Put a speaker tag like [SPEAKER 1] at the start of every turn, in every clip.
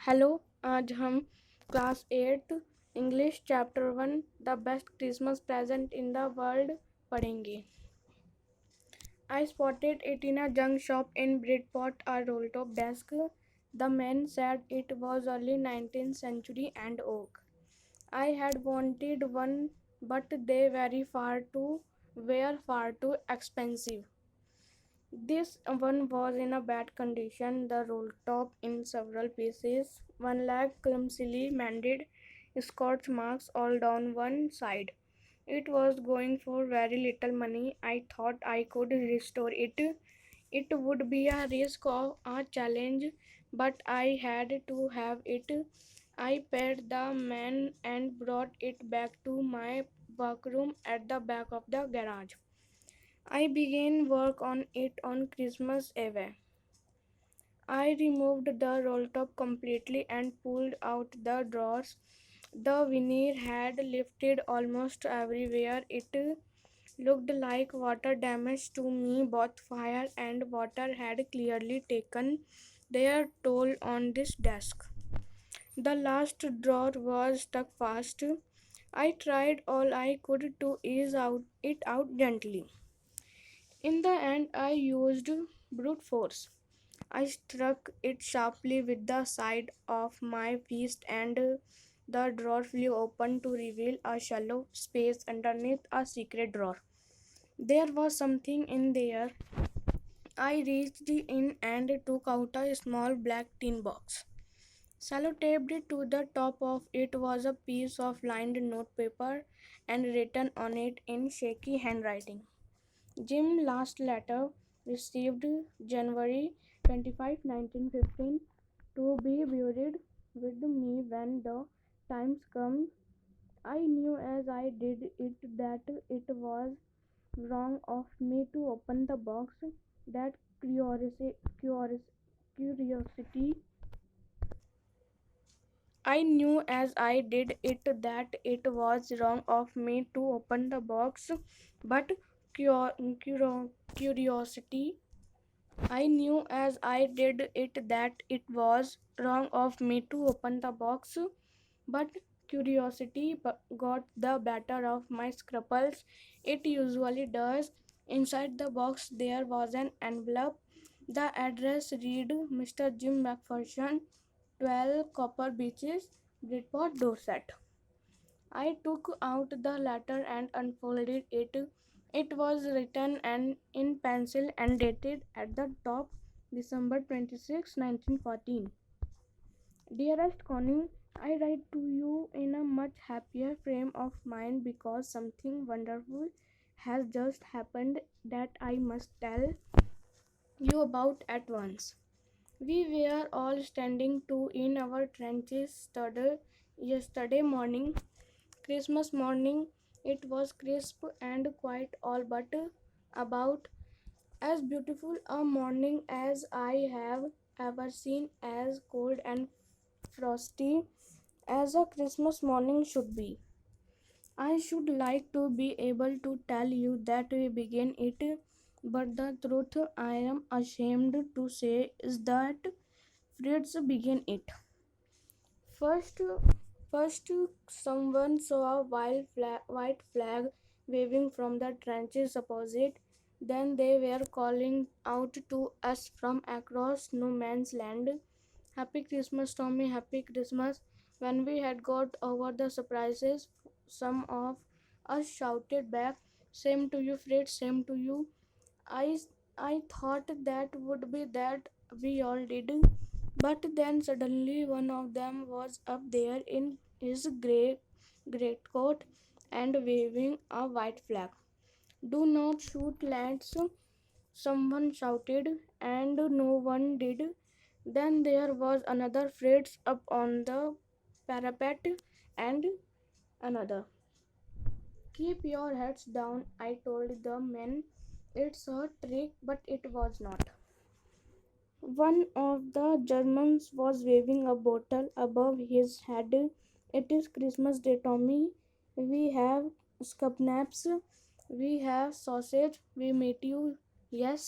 [SPEAKER 1] Hello. आज हम class 8 English chapter 1 the best Christmas present in the world पढ़ेंगे। I spotted it in a junk shop in Bridport, a roll-top desk. The man said it was early 19th century and oak. I had wanted one, but they were far too expensive. This one was in a bad condition, the roll top in several pieces, one leg clumsily mended, scorch marks all down one side. It was going for very little money. I thought I could restore it. It would be a risk of a challenge, but I had to have it. I paid the man and brought it back to my workroom at the back of the garage. I began work on it on Christmas Eve. I removed the roll top completely and pulled out the drawers. The veneer had lifted almost everywhere. It looked like water damage to me. Both fire and water had clearly taken their toll on this desk. The last drawer was stuck fast. I tried all I could to ease it out gently. In the end, I used brute force. I struck it sharply with the side of my fist, and the drawer flew open to reveal a shallow space underneath a secret drawer. There was something in there. I reached in and took out a small black tin box. Sellotaped to the top of it was a piece of lined notepaper and written on it in shaky handwriting. Jim last letter received January 25, 1915 to be buried with me when the times comes. I knew as I did it that it was wrong of me to open the box, that curiosity. I knew as I did it that it was wrong of me to open the box, but curiosity. I knew as I did it that it was wrong of me to open the box, but curiosity got the better of my scruples. It usually does. Inside the box there was an envelope. The address read Mr. Jim McPherson, 12 Copper Beaches, Bridport, Dorset. I took out the letter and unfolded it. It was written and in pencil and dated at the top December 26, 1914. Dearest Connie, I write to you in a much happier frame of mind because something wonderful has just happened that I must tell you about at once. We were all standing to in our trenches yesterday morning, Christmas morning. It was crisp and quite all but about as beautiful a morning as I have ever seen, as cold and frosty as a Christmas morning should be. I should like to be able to tell you that we began it, but the truth I am ashamed to say is that Fritz began it. First, first, someone saw a white flag waving from the trenches opposite. Then they were calling out to us from across no man's land, "Happy Christmas, Tommy, Happy Christmas." When we had got over the surprises, some of us shouted back, "Same to you, Fritz, same to you." I, I thought that would be that we all did. But then suddenly one of them was up there in his grey greatcoat and waving a white flag. "Do not shoot, lads," someone shouted, and no one did. Then there was another Fritz up on the parapet, and another. "Keep your heads down," I told the men. "It's a trick," but it was not. One of the Germans was waving a bottle above his head. "It is Christmas Day, Tommy. We have scabnaps. We have sausage. We meet you. Yes."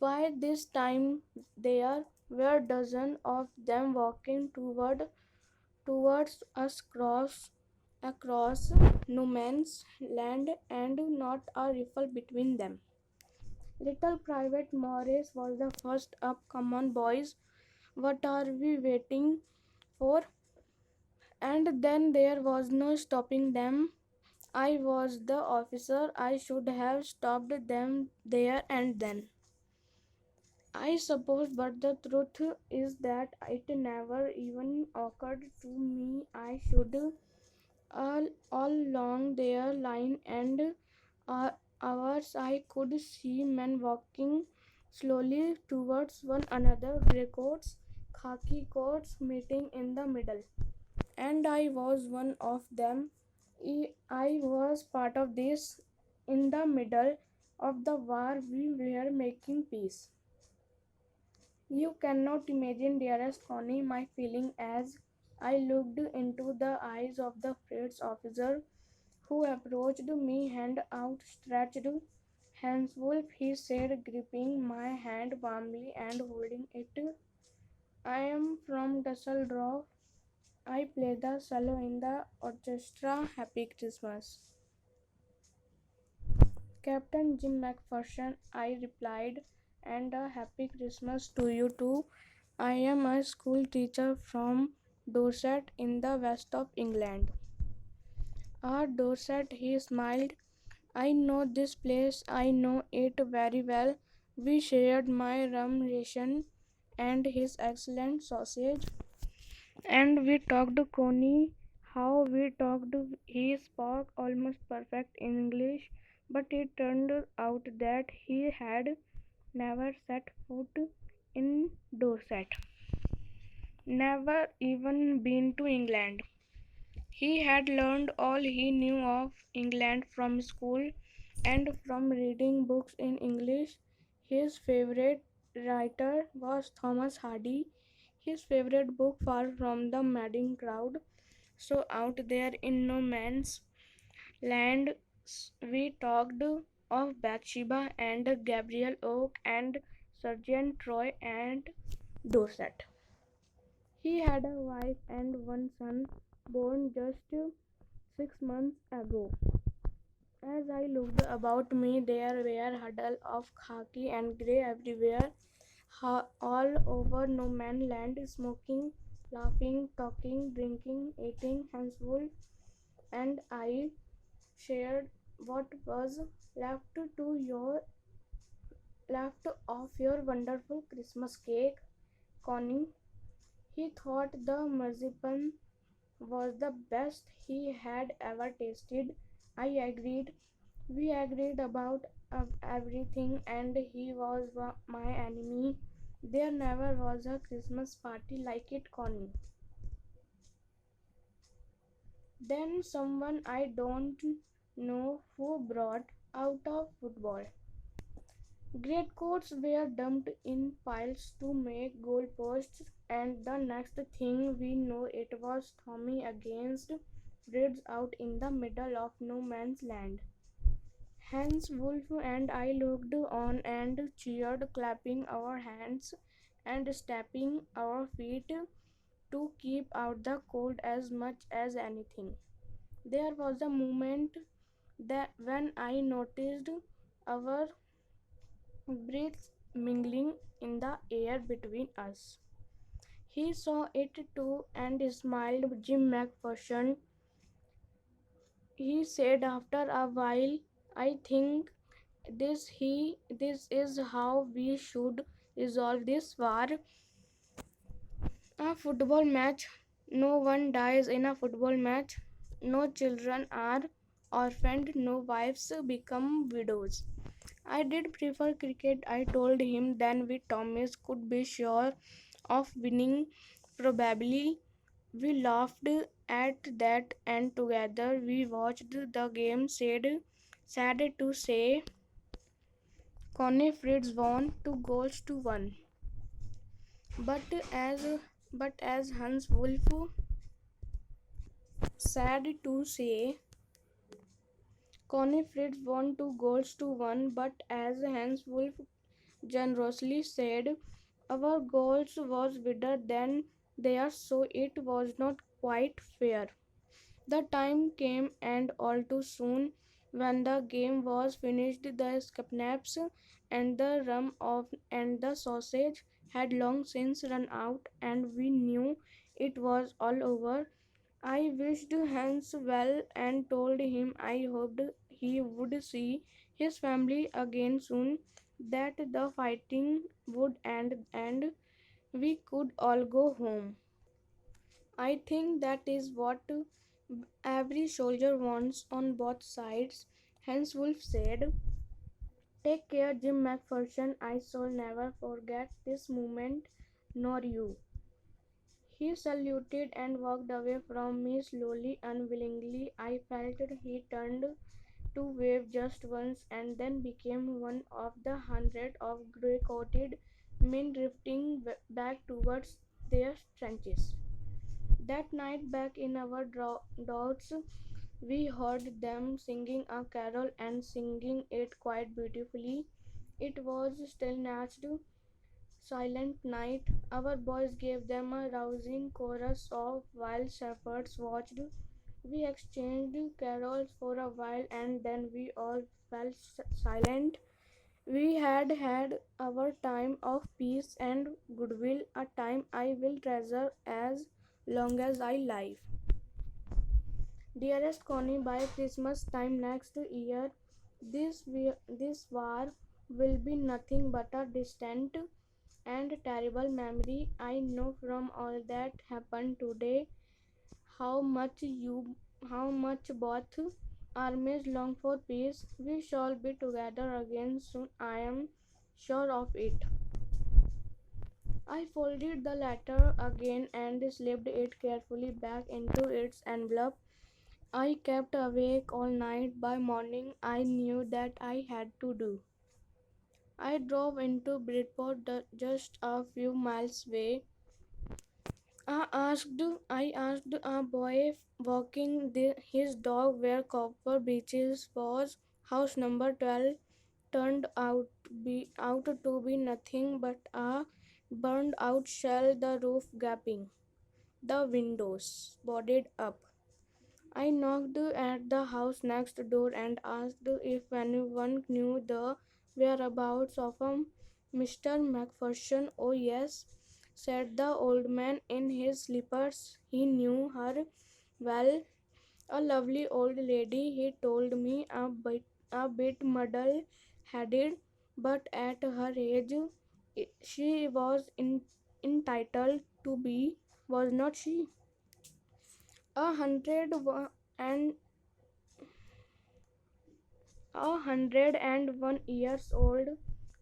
[SPEAKER 1] By this time, their were dozens of them walking towards us across no man's land and not a ripple between them. Little Private Morris was the first up. Come on, boys, what are we waiting for? And then there was no stopping them. I was the officer. I should have stopped them there and then. I suppose, but the truth is that it never even occurred to me. I should all along their line and uh, hours I could see men walking slowly towards one another, grey coats, khaki coats meeting in the middle. And I was one of them. I was part of this. In the middle of the war, we were making peace. You cannot imagine, dearest Connie, my feeling as I looked into the eyes of the Freight officer who approached me, hand outstretched. Hans Wolf, he said, gripping my hand warmly and holding it. I am from Dusseldorf. I play the cello in the orchestra. Happy Christmas. Captain Jim McPherson, I replied, and a happy Christmas to you too. I am a school teacher from Dorset in the west of England. Ah, Dorset, he smiled. I know this place, I know it very well. We shared my rum ration and his excellent sausage. And we talked Coney, how we talked. He spoke almost perfect English, but it turned out that he had never set foot in Dorset, never even been to England. He had learned all he knew of England from school and from reading books in English. His favorite writer was Thomas Hardy. His favorite book, Far from the Madding Crowd. So, out there in no man's land, we talked of Bathsheba and Gabriel Oak and Sergeant Troy and Dorset. He had a wife and one son born just 6 months ago. As I looked about me, there were huddles of khaki and grey everywhere, all over no man's land, smoking, laughing, talking, drinking, eating. Hanswool and I shared what was your left of your wonderful Christmas cake, Connie. He thought the marzipan was the best he had ever tasted. I agreed. We agreed about everything, and he was my enemy. There never was a Christmas party like it, Connie. Then someone I don't know who brought out a football. Greatcoats were dumped in piles to make goalposts, and the next thing we know, it was Tommy against Fritz out in the middle of no man's land. Hans Wolf and I looked on and cheered, clapping our hands and stamping our feet to keep out the cold as much as anything. There was a moment that when I noticed our breaths mingling in the air between us. He saw it too and smiled. Jim McPherson, he said after a while, I think this is how we should resolve this war. A football match. No one dies in a football match. No children are orphaned. No wives become widows. I did prefer cricket, I told him. Then we Thomas could be sure of winning. Probably. We laughed at that and together we watched the game. Sad to say, Connie Fritz won 2 goals to 1. But as Hans Wolf, sad to say, Connie Fritz won 2 goals to 1. But as Hans Wolf generously said, Our goals was bigger than theirs, so it was not quite fair. The time came, and all too soon, when the game was finished, the scnaps and the rum of and the sausage had long since run out, and we knew it was all over. I wished Hans well and told him I hoped he would see his family again soon, that the fighting would end and we could all go home. I think that is what every soldier wants on both sides, Hans Wolf said. Take care, Jim McPherson. I shall never forget this moment, nor you. He saluted and walked away from me slowly, unwillingly. I felt he turned to wave just once and then became one of the hundred of grey coated men drifting back towards their trenches. That night, back in our doubts, we heard them singing a carol and singing it quite beautifully. It was still natched, silent night. Our boys gave them a rousing chorus of while shepherds watched. We exchanged carols for a while and then we all fell silent. We had had our time of peace and goodwill, a time I will treasure as long as I live. Dearest Connie, by Christmas time next year, this war will be nothing but a distant and terrible memory. I know from all that happened today how much you how much both armies long for peace. We shall be together again soon, I am sure of it. I folded the letter again and slipped it carefully back into its envelope. I kept awake all night. By morning, I knew that I had to do. I drove into Bridport, just a few miles away. I asked a boy walking his dog where Copper Beaches was. House number 12 turned out to be nothing but a burned out shell, the roof gaping, the windows boarded up. I knocked at the house next door and asked if anyone knew the whereabouts of a Mr. Macpherson. Oh, yes, said the old man in his slippers. He knew her well. A lovely old lady, he told me, a bit muddle headed, but at her age she was entitled to be, was not she? 101 101 years old.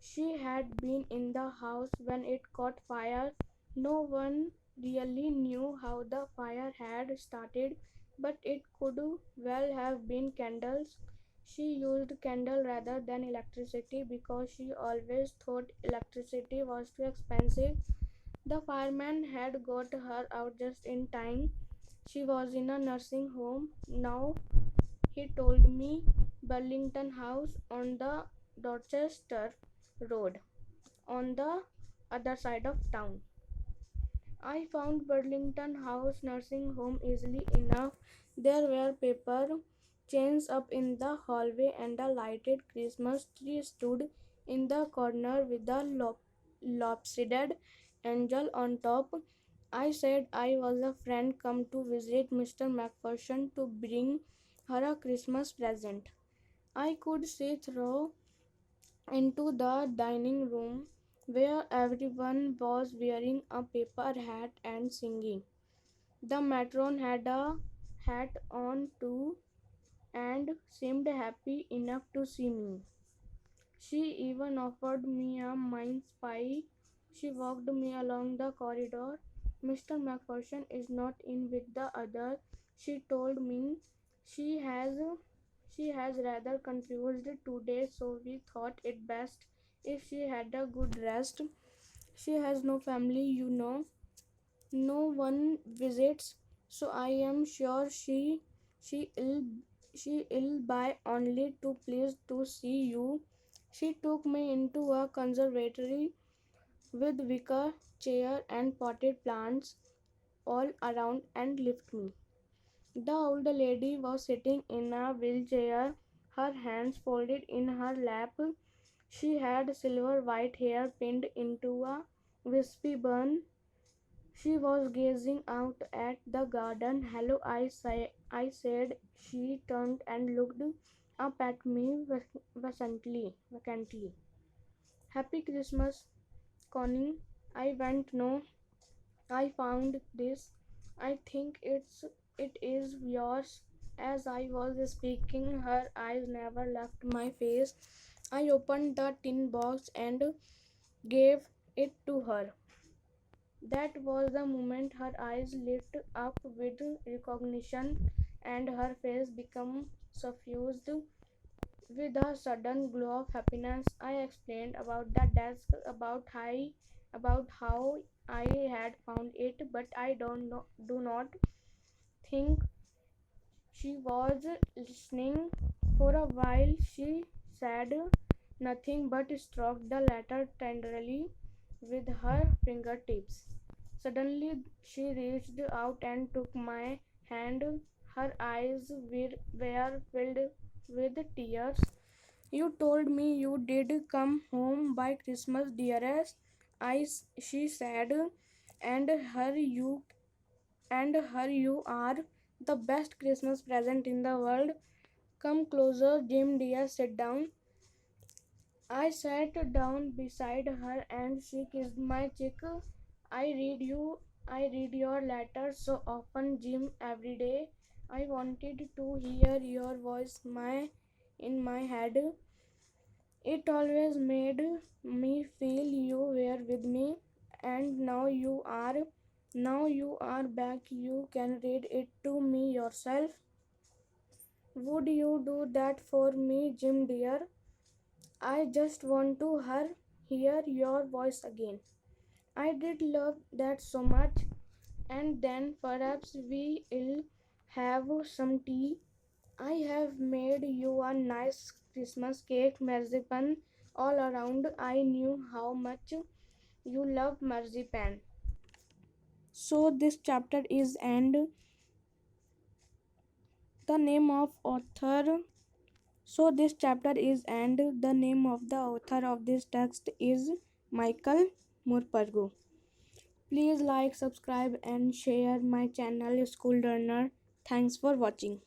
[SPEAKER 1] She had been in the house when it caught fire. No one really knew how the fire had started, but it could well have been candles. She used candle rather than electricity because she always thought electricity was too expensive. The fireman had got her out just in time. She was in a nursing home now, he told me. Burlington House on the Dorchester Road, on the other side of town. I found Burlington House nursing home easily enough. There were paper chains up in the hallway and a lighted Christmas tree stood in the corner with a lopsided angel on top. I said I was a friend come to visit Mr. Macpherson to bring her a Christmas present. I could see through into the dining room where everyone was wearing a paper hat and singing. The matron had a hat on too and seemed happy enough to see me. She even offered me a mince pie. She walked me along the corridor. Mr. Macpherson is not in with the others, she told me. She has she has rather confused today, so we thought it best if she had a good rest. She has no family, you know. No one visits, so I am sure she ill she ill by only too pleased to see you. She took me into a conservatory with wicker chair and potted plants all around and lift me. The old lady was sitting in a wheelchair, her hands folded in her lap. She had silver white hair pinned into a wispy bun. She was gazing out at the garden. Hello, I said. She turned and looked up at me vacantly. Happy Christmas, Connie. I went, no, I found this. I think it is yours. As I was speaking, her eyes never left my face. I opened the tin box and gave it to her. That was the moment her eyes lit up with recognition and her face became suffused with a sudden glow of happiness. I explained about the desk, about how I had found it, but do not think she was listening. For a while, she said nothing but stroked the letter tenderly with her fingertips. Suddenly, she reached out and took my hand. Her eyes were filled with tears. You told me you did come home by Christmas, dearest. She said, and her you are the best Christmas present in the world. Come closer, Jim dear, sit down. I sat down beside her and she kissed my cheek. I read you I read your letters so often, Jim, every day. I wanted to hear your voice in my head. It always made me feel you were with me, and now you are back. You can read it to me yourself. Would you do that for me, Jim dear? I just want to hear your voice again. I did love that so much. And then perhaps we'll have some tea. I have made you a nice Christmas cake, marzipan all around. I knew how much you love marzipan. So this chapter is and the name of author. So this chapter is and the name of the author of this text is Michael Murpargo. Please like, subscribe and share my channel School Learner. Thanks for watching.